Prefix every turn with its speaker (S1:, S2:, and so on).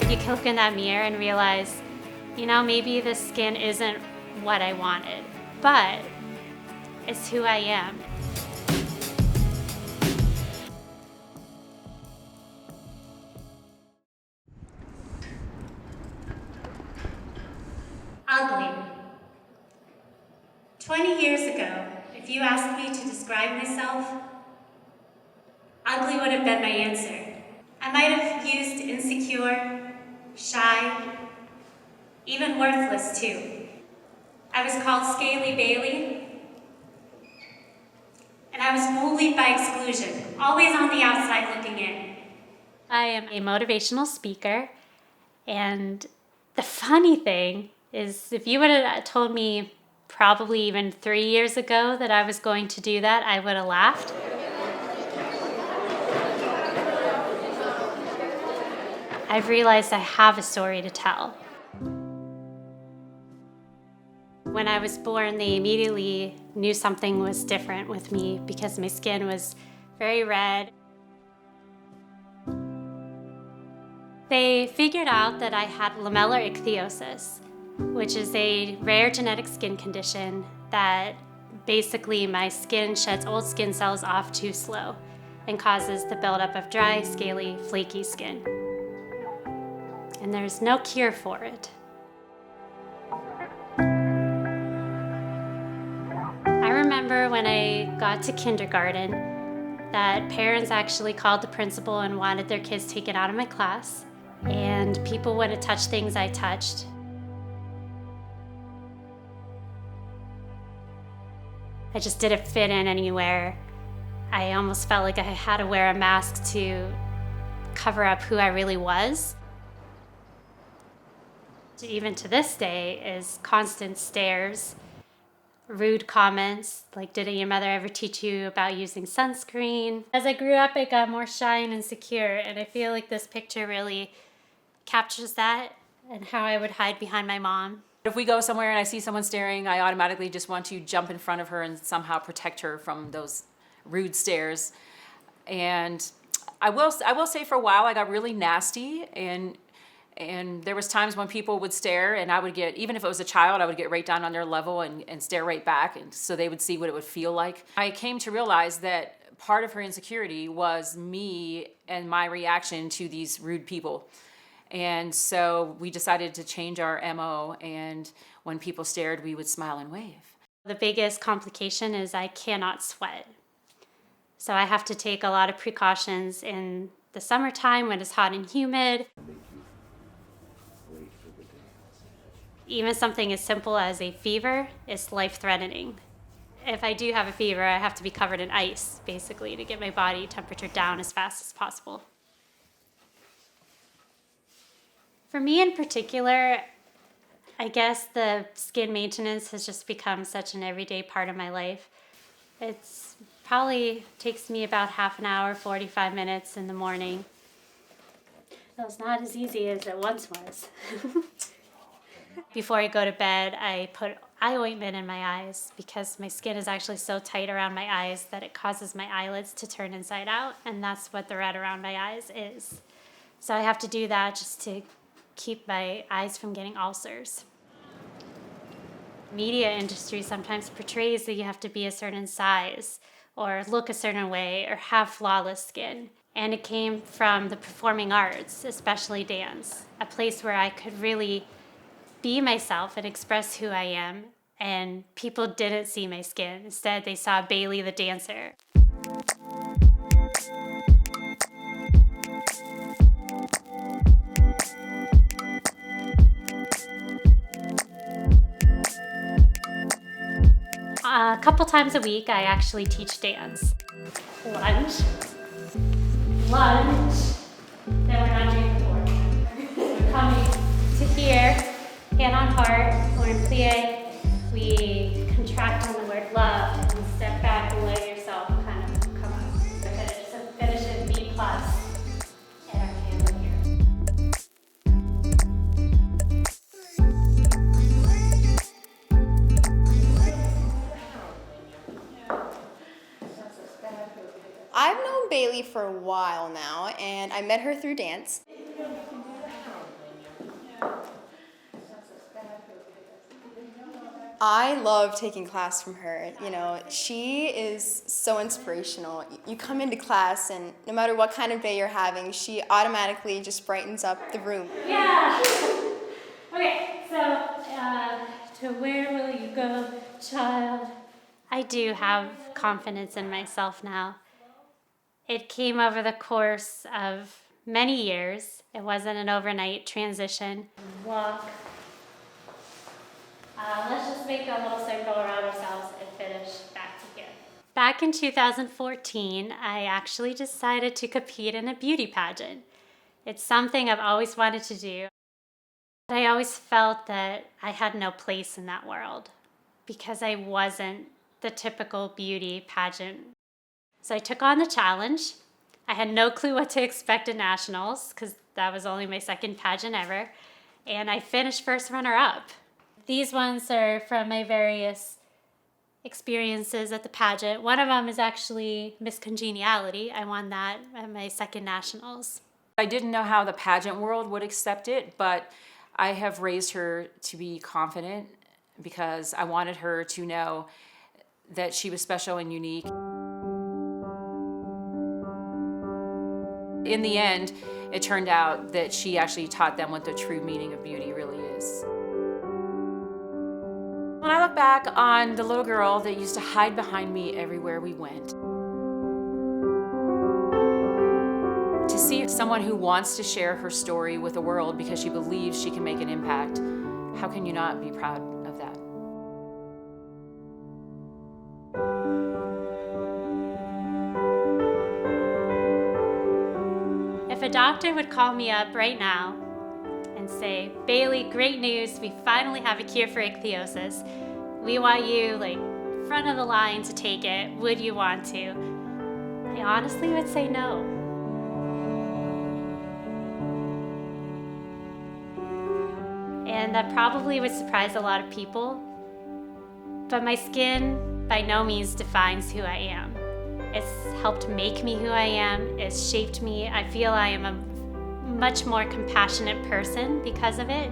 S1: You can look in that mirror and realize, you know, maybe the skin isn't what I wanted, but it's who I am. Ugly. 20 years ago, if you asked me to describe myself, ugly would have been my answer. I might have used insecure, shy, even worthless too. I was called Scaly Bailey, and I was bullied by exclusion, always on the outside looking in. I am a motivational speaker, and the funny thing is, if you would have told me probably even 3 years ago that I was going to do that, I would have laughed. I've realized I have a story to tell. When I was born, they immediately knew something was different with me because my skin was very red. They figured out that I had lamellar ichthyosis, which is a rare genetic skin condition that basically my skin sheds old skin cells off too slow and causes the buildup of dry, scaly, flaky skin. And there's no cure for it. I remember when I got to kindergarten that parents actually called the principal and wanted their kids taken out of my class, and people wouldn't touch things I touched. I just didn't fit in anywhere. I almost felt like I had to wear a mask to cover up who I really was. Even to this day is constant stares, rude comments, like, didn't your mother ever teach you about using sunscreen? As I grew up, I got more shy and insecure, and I feel like this picture really captures that and how I would hide behind my mom.
S2: If we go somewhere and I see someone staring, I automatically just want to jump in front of her and somehow protect her from those rude stares. And I will say for a while I got really nasty, and there was times when people would stare and I would get, even if it was a child, I would get right down on their level and stare right back, and so they would see what it would feel like. I came to realize that part of her insecurity was me and my reaction to these rude people. And so we decided to change our MO, and when people stared, we would smile and wave.
S1: The biggest complication is I cannot sweat. So I have to take a lot of precautions in the summertime when it's hot and humid. Even something as simple as a fever is life-threatening. If I do have a fever, I have to be covered in ice, basically, to get my body temperature down as fast as possible. For me in particular, I guess the skin maintenance has just become such an everyday part of my life. It's probably takes me about half an hour, 45 minutes in the morning. That was not as easy as it once was. Before I go to bed, I put eye ointment in my eyes because my skin is actually so tight around my eyes that it causes my eyelids to turn inside out, and that's what the red around my eyes is. So I have to do that just to keep my eyes from getting ulcers. Media industry sometimes portrays that you have to be a certain size or look a certain way or have flawless skin. And it came from the performing arts, especially dance, a place where I could really be myself and express who I am. And people didn't see my skin. Instead, they saw Bailey the dancer. A couple times a week, I actually teach dance. Lunge. Then we're not doing the board. We're coming to here, hand on heart. We're in plie. We contract on the word love and step back and let yourself kind of come up. So finish in B+. And our hands in here.
S3: I've known Bailey for a while now, and I met her through dance. I love taking class from her. You know, she is so inspirational. You come into class and no matter what kind of day you're having, she automatically just brightens up the room.
S1: Yeah. Okay, so to where will you go, child? I do have confidence in myself now. It came over the course of many years. It wasn't an overnight transition. Walk. Let's just make a little circle around ourselves and finish back to here. Back in 2014, I actually decided to compete in a beauty pageant. It's something I've always wanted to do. But I always felt that I had no place in that world because I wasn't the typical beauty pageant. So I took on the challenge. I had no clue what to expect at nationals because that was only my second pageant ever. And I finished first runner-up. These ones are from my various experiences at the pageant. One of them is actually Miss Congeniality. I won that at my second nationals.
S2: I didn't know how the pageant world would accept it, but I have raised her to be confident because I wanted her to know that she was special and unique. In the end, it turned out that she actually taught them what the true meaning of beauty really is. When I look back on the little girl that used to hide behind me everywhere we went, to see someone who wants to share her story with the world because she believes she can make an impact, how can you not be proud of that?
S1: If a doctor would call me up right now and say, Bailey, great news, we finally have a cure for ichthyosis. We want you front of the line to take it. Would you want to? I honestly would say no. And that probably would surprise a lot of people. But my skin by no means defines who I am. It's helped make me who I am. It's shaped me. I feel I am a much more compassionate person because of it.